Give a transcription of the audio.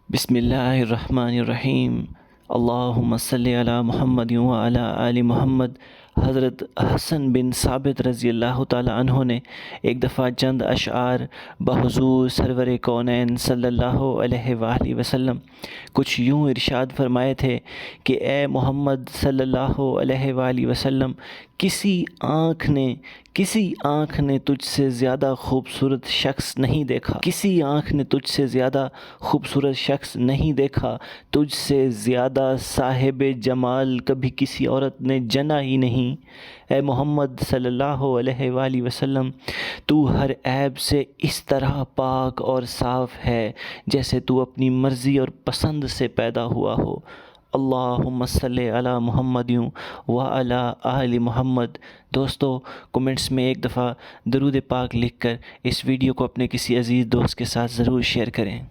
बिस्मिल्लाहिर्रहमानिर्रहीम। अल्लाहुम्मा सल्लि अला मुहम्मद व अला आलि मुहम्मद। हज़रत हसन बिन साबित रज़ी अल्लाह ताला अन्हो ने एक दफ़ा चंद अशआर बहुज़ूर सरवर कौनैन सल्लल्लाहु अलैहि वसल्लम कुछ यूँ इरशाद फरमाए थे कि ए मोहम्मद सल्लल्लाहु अलैहि वसल्लम, किसी आँख ने तुझसे ज़्यादा खूबसूरत शख्स नहीं देखा, किसी आँख ने तुझसे ज़्यादा खूबसूरत शख्स नहीं देखा, तुझसे ज़्यादा साहिब जमाल कभी किसी औरत ने जना ही नहीं। ए मोहम्मद सल्लल्लाहु अलैहि वसल्लम, तू हर ऐब से इस तरह पाक और साफ़ है जैसे तू अपनी मर्ज़ी और पसंद से पैदा हुआ हो। अल्लाहुम्मा सल्लि अला मुहम्मद व अला आलि मुहम्मद। दोस्तों, कमेंट्स में एक दफ़ा दरूद पाक लिखकर इस वीडियो को अपने किसी अज़ीज़ दोस्त के साथ ज़रूर शेयर करें।